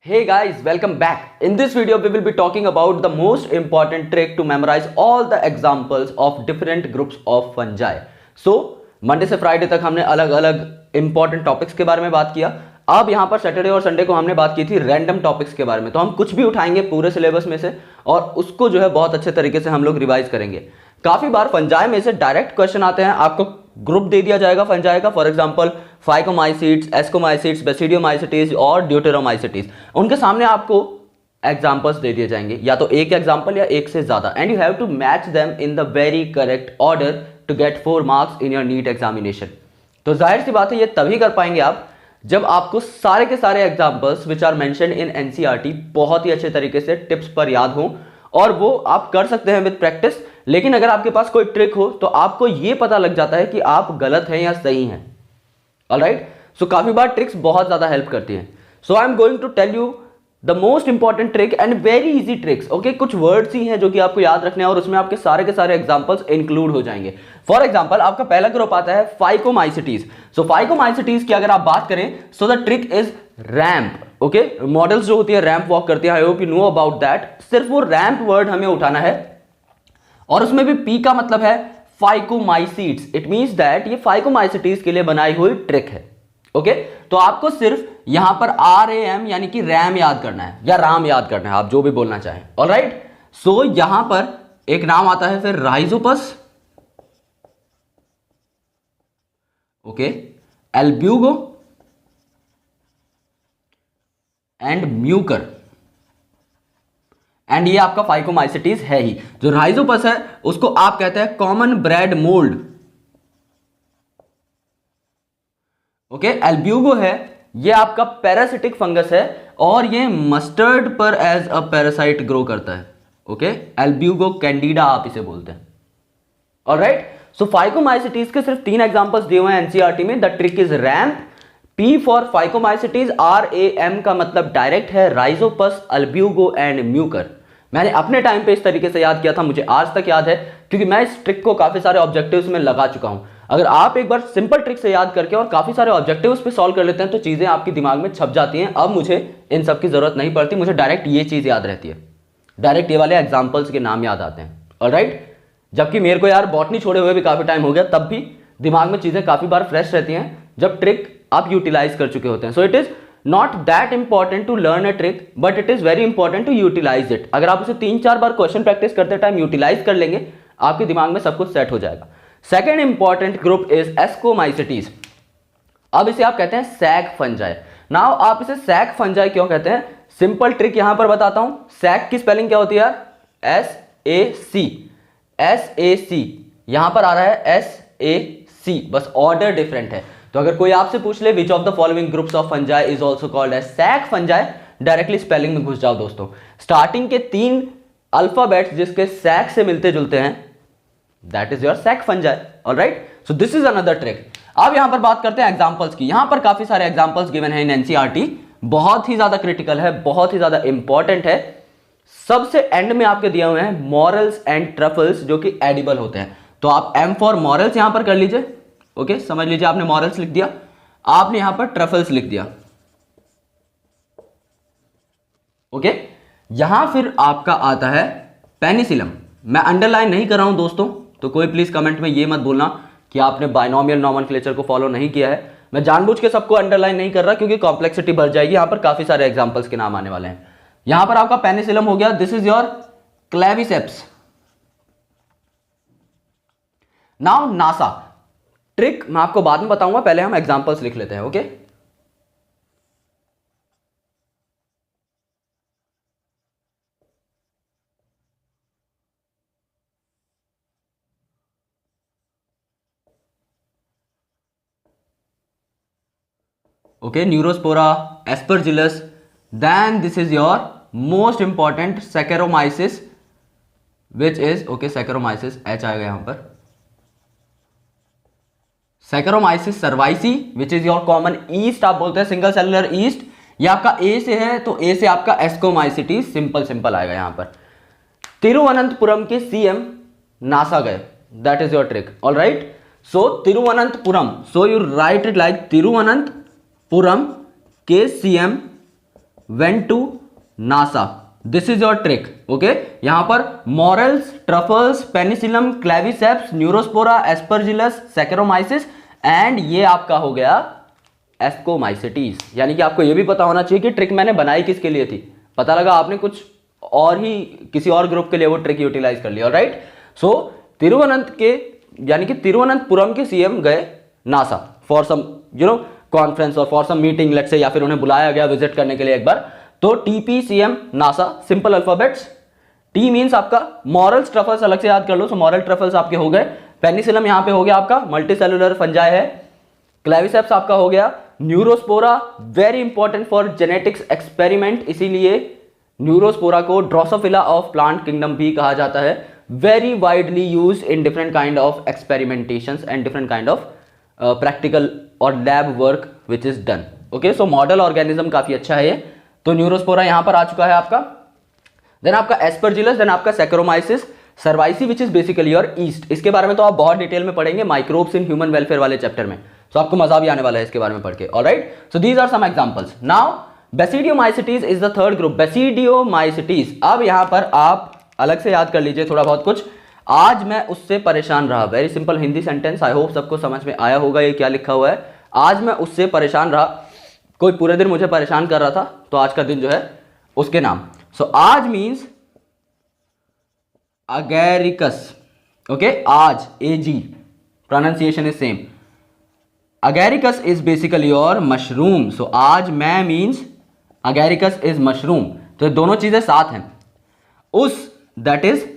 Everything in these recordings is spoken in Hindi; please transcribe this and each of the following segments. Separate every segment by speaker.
Speaker 1: Hey guys, welcome back. In this video, we will be talking about the most important trick to memorize all the examples of different groups of fungi. So, Monday से फ्राइडे तक हमने अलग अलग इंपॉर्टेंट टॉपिक्स के बारे में बात किया. अब यहाँ पर सैटरडे और संडे को हमने बात की थी रैंडम टॉपिक्स के बारे में. तो हम कुछ भी उठाएंगे पूरे सिलेबस में से और उसको जो है बहुत अच्छे तरीके से हम लोग रिवाइज करेंगे. काफी बार फंजाई में से डायरेक्ट क्वेश्चन आते हैं, आपको ग्रुप दे दिया जाएगा फंजाई का. फॉर एग्जांपल फाइकोमाइसीट्स, एस्कोमाइसीट्स, बेसिडियोमाइसीट्स और ड्यूटेरोमाइसीट्स. उनके सामने आपको एग्जांपल्स दे दिए जाएंगे, या तो एक एग्जांपल या एक से ज्यादा, and you have to match them in the very correct order to get 4 marks in your NEET examination. तो जाहिर सी बात है ये तभी कर पाएंगे आप जब आपको सारे के सारे examples which are mentioned in NCERT बहुत ही अच्छे तरीके से टिप्स पर याद हो, और वो आप कर सकते हैं विद प्रैक्टिस. लेकिन अगर आपके पास कोई ट्रिक हो तो आपको ये पता लग जाता है कि आप गलत हैं या सही हैं. ऑलराइट, सो काफी बार ट्रिक्स बहुत ज्यादा हेल्प करती हैं. So I am going to tell you the most important trick and very easy tricks. Okay, कुछ वर्ड्स ही हैं जो कि आपको याद रखने हैं और उसमें आपके सारे के सारे एग्जांपल्स इंक्लूड हो जाएंगे. फॉर एग्जांपल आपका पहला ग्रुप आता है फाइकोमाइसीट्स. सो फाइकोमाइसीट्स की अगर आप बात करें so the trick is ramp. Okay, models जो होती है रैंप वॉक करती है. I hope you know about that. सिर्फ वो रैंप वर्ड हमें उठाना है और उसमें भी पी का मतलब है फाइकोमाइसीट्स. इट मींस दैट ये फाइकोमाइसीट्स के लिए बनाई हुई ट्रिक है. ओके, तो आपको सिर्फ यहां पर RAM यानी कि रैम याद करना है या राम याद करना है, आप जो भी बोलना चाहें. ऑलराइट, सो यहां पर एक नाम आता है फिर Rhizopus, okay, Albugo and Mucor. And ये आपका फाइकोमाइसीट्स है ही. जो राइजोपस है उसको आप कहते हैं common bread mould. Okay, Albugo है ये आपका पैरासिटिक फंगस है और ये मस्टर्ड पर एज अ पैरासाइट ग्रो करता है. ओके, एल्ब्यूगो कैंडिडा आप इसे बोलते हैं. ऑलराइट, सो फाइकोमाइसीट्स के सिर्फ 3 एग्जांपल्स दिए हुए हैं एनसीईआरटी में. The trick is ramp, P for phycomycetes, RAM का मतलब डायरेक्ट है, राइजोपस, एल्ब्यूगो एंड म्यूकर. मैंने अपने टाइम पे इस तरीके से याद किया था, मुझे आज तक याद है क्योंकि मैं इस ट्रिक को काफी सारे ऑब्जेक्टिव्स में लगा चुका हूं. अगर आप एक बार सिंपल ट्रिक से याद करके और काफी सारे ऑब्जेक्टिव्स पे सॉल्व कर लेते हैं तो चीजें आपके दिमाग में छप जाती हैं. अब मुझे इन सब की जरूरत नहीं पड़ती, मुझे डायरेक्ट ये चीज याद रहती है, डायरेक्ट ये वाले एग्जाम्पल्स के नाम याद आते हैं. ऑलराइट, जबकि मेरे को यार बॉटनी छोड़े हुए भी काफी टाइम हो गया, तब भी दिमाग में चीजें काफी बार फ्रेश रहती हैं जब ट्रिक आप यूटिलाइज कर चुके होते हैं. So it is not that important to learn a trick but it is very important to utilise it. अगर आप उसे 3-4 बार क्वेश्चन प्रैक्टिस करते टाइम यूटिलाइज कर लेंगे आपके दिमाग में सब कुछ सेट हो जाएगा. Second important group is ascomycetes. अब इसे आप कहते हैं सैग फंजाई. नाउ आप इसे सैग फंजाई क्यों कहते हैं, सिंपल ट्रिक यहां पर बताता हूं. सैग की स्पेलिंग क्या होती है यार, SAC. यहां पर आ रहा है SAC, बस ऑर्डर डिफरेंट है. तो अगर कोई आपसे पूछ ले which of the following groups of fungi is also called as sac fungi, directly spelling में घुस जाओ दोस्तों. स्टार्टिंग के 3 अल्फाबेट्स जिसके सैग से मिलते जुलते हैं, that is your sag fungi. Alright, so this is another trick. अब यहां पर बात करते हैं एग्जांपल्स की. यहां पर काफी सारे एग्जांपल्स गिवन है इन एनसीईआरटी, बहुत ही ज्यादा क्रिटिकल है, बहुत ही ज्यादा इंपॉर्टेंट है. सबसे एंड में आपके दिए हुए हैं मॉरल्स एंड ट्रफल्स जो कि एडिबल होते हैं. तो आप M फॉर मॉरल्स यहां पर कर लीजिए. ओके, समझ लीजिए आपने मॉरल्स लिख दिया, आपने यहां पर ट्रफल्स लिख दिया. ओके, यहां फिर आपका आता है पेनिसिलम. मैं अंडरलाइन नहीं कर रहा हूं दोस्तों, तो कोई प्लीज कमेंट में ये मत बोलना कि आपने बाइनोमियल नोमेनक्लेचर को फॉलो नहीं किया है. मैं जानबूझ के सबको अंडरलाइन नहीं कर रहा क्योंकि कॉम्प्लेक्सिटी बढ़ जाएगी. यहां पर काफी सारे एग्जांपल्स के नाम आने वाले हैं. यहां पर आपका पेनिसिलम हो गया. This is your Claviceps. Now NASA. Trick मैं आपको बाद में बताऊंगा, पहले हम एग्जांपल्स लिख लेते हैं. Okay, okay, Neurospora, Aspergillus. Then this is your most important Saccharomyces which is, okay, Saccharomyces H आएगा यहां पर. Saccharomyces cerevisiae which is your common yeast, आप बोलते हैं सिंगल सेलुलर ईस्ट. ये आपका A से है तो A से आपका एस्कोमाइसीट्स सिंपल आएगा यहां पर. तिरुवनंतपुरम के CM नासा गए, that is your trick. Alright, so Thiruvananthapuram, so you write it like Thiruvananthapuram के CM went to NASA. This is your trick. Okay, यहां पर morels, truffles, penicillium, claviceps, neurospora, aspergillus, saccharomyces and ये आपका हो गया एस्कोमाइसिटीज। यानी कि आपको ये भी पता होना चाहिए कि ट्रिक मैंने बनाई किसके लिए थी। पता लगा आपने कुछ और ही किसी और ग्रुप के लिए वो ट्रिक यूटिलाइज कर लिया। राइट, सो तिरुवनंत के यानी कि तिरुवनंतपुरम के सीएम गए नासा फॉर सम कॉन्फ्रेंस और for some meeting let's say, या फिर उन्हें बुलाया गया विजिट करने के लिए एक बार। तो TP CM NASA, simple alphabets. T means आपका मॉरल्स, ट्रफल्स अलग से याद कर लो, सो मॉरल ट्रफल्स आपके हो गए। पेनिसिलम यहां पे हो गया आपका मल्टीसेलुलर फंजाई है। क्लेविसेप्स आपका हो गया। Neurospora very important for genetics experiment, इसीलिए न्यूरोस्पोरा को ड्रोसोफिला ऑफ प्लांट किंगडम भी कहा जाता है। Very widely used in different kind of experimentations and different kind of practical और lab work which is done. Okay, so model organism काफी अच्छा है ये। तो न्यूरोस्पोरा यहां पर आ चुका है आपका। देन आपका एस्परजिलस, देन आपका Saccharomyces, cerevisiae which is basically your yeast. इसके बारे में तो आप बहुत डिटेल में पढ़ेंगे माइक्रोब्स इन ह्यूमन वेलफेयर वाले चैप्टर में, सो आपको मजा भी आने वाला है इसके बारे में पढ़ के। Alright, so these are some examples. Now basidiomycetes is the third group. Basidiomycetes, अब यहां पर आप अलग से याद कर लीजिए थोड़ा बहुत कुछ। आज मैं उससे परेशान रहा, very simple Hindi sentence, I hope सबको समझ में आया होगा ये क्या लिखा हुआ है। आज मैं उससे परेशान रहा, कोई पूरे दिन मुझे परेशान कर रहा था, तो आज का दिन जो है उसके नाम। सो आज मीन्स अगेरिकस। ओके, आज, AG, pronunciation is same. Agaricus is basically your mushroom. So आज मैं मीन्स अगेरिकस इज मशरूम, तो दोनों चीजें साथ हैं। उस, that is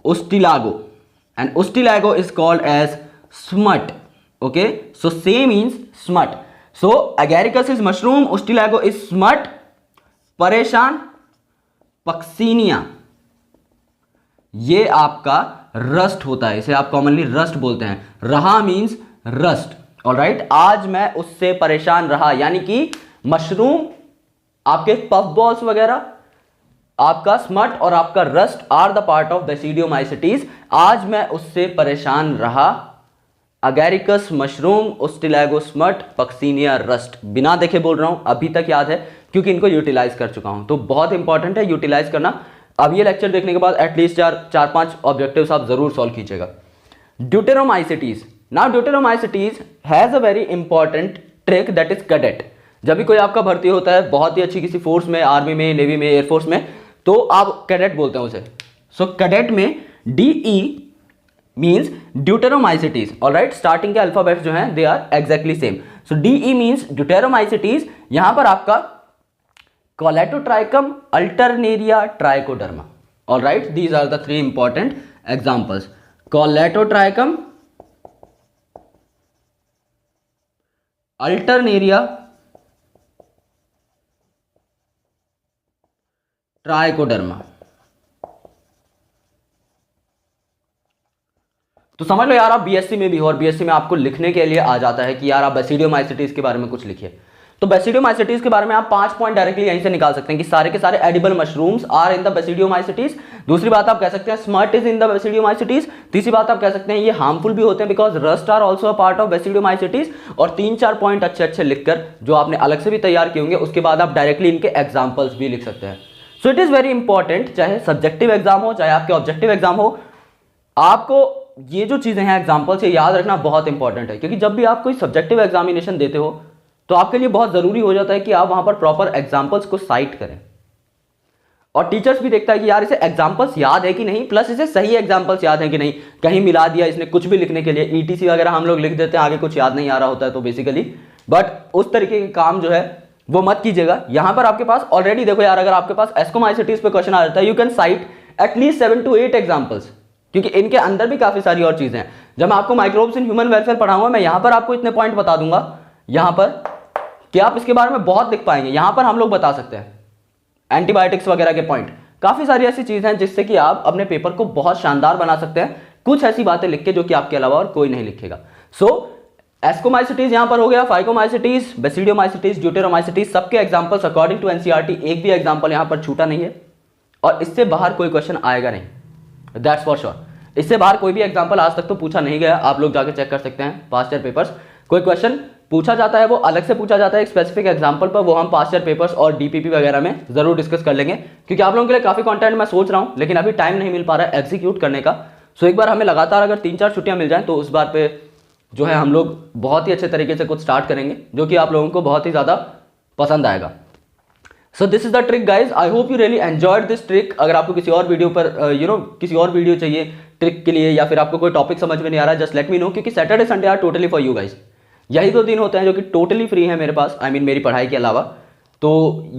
Speaker 1: Ustilago, and Ustilago is called as smut. Okay, so same means smut. So Agaricus is mushroom, Ustilago is smut. परेशान, पक्सीनिया, ये आपका रस्ट होता है, इसे आप कॉमनली रस्ट बोलते हैं। रहा मीन्स रस्ट। ऑलराइट, आज मैं उससे परेशान रहा, यानी कि मशरूम, आपके पफ बॉल्स वगैरह, आपका स्मट और आपका rust are the part of Basidiomycetes. आज मैं उससे परेशान रहा। Agaricus mushroom, Ustilago smut, Puccinia rust. बिना देखे बोल रहा हूं, अभी तक याद है क्योंकि इनको यूटिलाइज कर चुका हूं, तो बहुत इंपॉर्टेंट है यूटिलाइज करना। अब ये लेक्चर देखने के बाद एटलीस्ट चार पांच ऑब्जेक्टिव्स आप जरूर सॉल्व कीजिएगा। Deuteromycetes, now deuteromycetes has a very important trick, that is cadet. जब भी कोई आपका भर्ती होता है बहुत ही अच्छी किसी फोर्स में, आर्मी में, नेवी में, एयरफोर्स में, तो आप कैडेट बोलते हैं उसे। सो कैडेट में DE means deuteromycetes. Alright, starting के अल्फाबेट्स जो हैं they are exactly same. So DE means deuteromycetes. यहां पर आपका colletotrichum, alternaria, trichoderma. Alright, these are the three important examples. Colletotrichum, alternaria, trichoderma. तो समझ लो यार, आप बीएससी में भी हो और बीएससी में आपको लिखने के लिए आ जाता है कि यार आप बेसिडियोमाइसिटीज के बारे में कुछ लिखिए। तो बेसिडियोमाइसिटीज के बारे में आप 5 पॉइंट डायरेक्टली यहीं से निकाल सकते हैं कि सारे के सारे edible mushrooms are in the basidiomycetes. दूसरी बात आप कह सकते हैं smut is in the basidiomycetes. तीसरी बात आप कह सकते हैं ये हार्मफुल भी होते हैं because rust are also a part of basidiomycetes. और 3-4 पॉइंट अच्छे अच्छे लिखकर जो आपने अलग से भी तैयार किए होंगे, उसके बाद आप डायरेक्टली इनके एग्जाम्पल्स भी लिख सकते हैं। So it is very important, चाहे सब्जेक्टिव एग्जाम हो चाहे आपके ऑब्जेक्टिव एग्जाम हो, आपको ये जो चीजें हैं एग्जाम्पल से याद रखना बहुत इंपॉर्टेंट है। क्योंकि जब भी आप कोई सब्जेक्टिव एग्जामिनेशन देते हो तो आपके लिए बहुत जरूरी हो जाता है कि आप वहां पर प्रॉपर एग्जाम्पल्स को साइट करें। और टीचर्स भी देखता है कि यार इसे एग्जाम्पल्स याद है कि नहीं, प्लस इसे सही एग्जाम्पल्स याद है कि नहीं, कहीं मिला दिया इसने कुछ भी लिखने के लिए, ETC वगैरह हम लोग लिख देते हैं, आगे कुछ याद नहीं आ रहा होता है तो बेसिकली। बट उस तरीके के काम जो है वो मत कीजिएगा। यहां पर आपके पास ऑलरेडी देखो यार, अगर आपके पास एस्कोमाइसिटीज पे क्वेश्चन आ जाता है, you can site at least 7 to 8 examples, क्योंकि इनके अंदर भी काफी सारी और चीजें हैं। जब मैं आपको माइक्रोब्स इन ह्यूमन वेलफेयर पढ़ाऊंगा, मैं यहां पर आपको इतने पॉइंट बता दूंगा यहां पर कि आप इसके बारे में बहुत लिख पाएंगे। यहां पर हम लोग बता सकते हैं एंटीबायोटिक्स वगैरह के पॉइंट, काफी सारी ऐसी चीजें हैं जिससे कि आप अपने पेपर को बहुत शानदार बना सकते हैं, कुछ ऐसी बातें लिख के जो कि आपके अलावा और कोई नहीं लिखेगा। सो एस्कोमाइसिटीज यहां पर हो गया, फाइकोमाइसिटीज, बेसिडियोमाइसिटीज, ड्यूटेरोमाइसिटीज, सबके एग्जांपल्स अकॉर्डिंग टू एनसीईआरटी, एक भी एग्जांपल यहां पर छूटा नहीं है और इससे बाहर कोई क्वेश्चन आएगा नहीं, दैट्स फॉर श्योर। इससे बाहर कोई भी एग्जांपल आज तक तो पूछा नहीं गया, आप लोग जाके चेक कर सकते हैं पास्ट ईयर पेपर्स। कोई क्वेश्चन पूछा जाता है वो अलग से पूछा जाता है एक स्पेसिफिक एग्जाम्पल पर, वो हम पास्ट ईयर पेपर्स और डीपीपी वगैरह में जरूर डिस्कस कर लेंगे, क्योंकि आप लोगों के लिए काफी कंटेंट मैं सोच रहा हूं, लेकिन अभी टाइम नहीं मिल पा रहा है एग्जीक्यूट करने का। सो एक बार हमें लगातार अगर 3-4 छुट्टियां मिल जाएं तो उस बार पे जो है हम लोग बहुत ही अच्छे तरीके से कुछ स्टार्ट करेंगे, जो कि आप लोगों को बहुत ही ज़्यादा पसंद आएगा। So this is the trick guys, I hope you really enjoyed this trick. अगर आपको किसी और वीडियो पर किसी और वीडियो चाहिए ट्रिक के लिए, या फिर आपको कोई टॉपिक समझ में नहीं आ रहा है, जस्ट लेट मी नो, क्योंकि Saturday Sunday are totally for you guys. यही 2 दिन होते हैं जो कि टोटली फ्री है मेरे पास, आई मीन मेरी पढ़ाई के अलावा। तो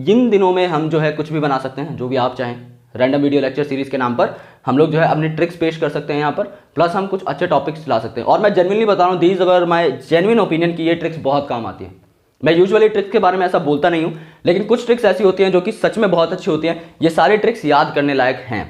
Speaker 1: इन दिनों में हम जो है कुछ भी बना सकते हैं, जो भी आप चाहें। रैंडम वीडियो लेक्चर सीरीज के नाम पर हम लोग जो है अपने ट्रिक्स पेश कर सकते हैं यहाँ पर, प्लस हम कुछ अच्छे टॉपिक्स ला सकते हैं। और मैं जेन्युइनली बता रहा हूँ, दीज अगर माई जेन्युइन ओपिनियन की ये ट्रिक्स बहुत काम आती है। मैं यूजुअली ट्रिक्स के बारे में ऐसा बोलता नहीं हूँ, लेकिन कुछ ट्रिक्स ऐसी होती हैं जो कि सच में बहुत अच्छी होती हैं। ये सारे ट्रिक्स याद करने लायक हैं।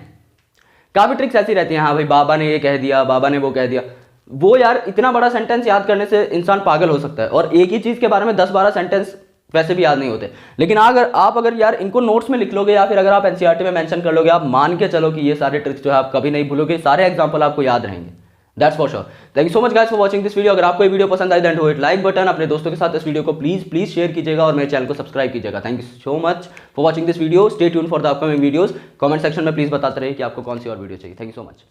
Speaker 1: काफ़ी ट्रिक्स ऐसी रहती हैं, हाँ भाई बाबा ने ये कह दिया, बाबा ने वो कह दिया, वो यार इतना बड़ा सेंटेंस याद करने से इंसान पागल हो सकता है। और एक ही चीज़ के बारे में 10-12 सेंटेंस वैसे भी याद नहीं होते। लेकिन अगर यार इनको नोट्स में लिख लोगे, या फिर अगर आप एनसीईआरटी में मेंशन कर लोगे, आप मान के चलो कि ये सारे ट्रिक्स जो है आप कभी नहीं भूलोगे, सारे एग्जांपल आपको याद रहेंगे। That's for sure. Thank you so much guys for watching this video. अगर आपको ये वीडियो पसंद आई then do hit like button. अपने दोस्तों के साथ इस वीडियो को प्लीज शेयर कीजिएगा और मेरे चैनल को सब्सक्राइब कीजिएगा। Thank you so much for watching this video. Stay tune for the upcoming videos. Comment section में प्लीज बताते रहिए कि आपको कौन सी और वीडियो चाहिए। Thank you so much.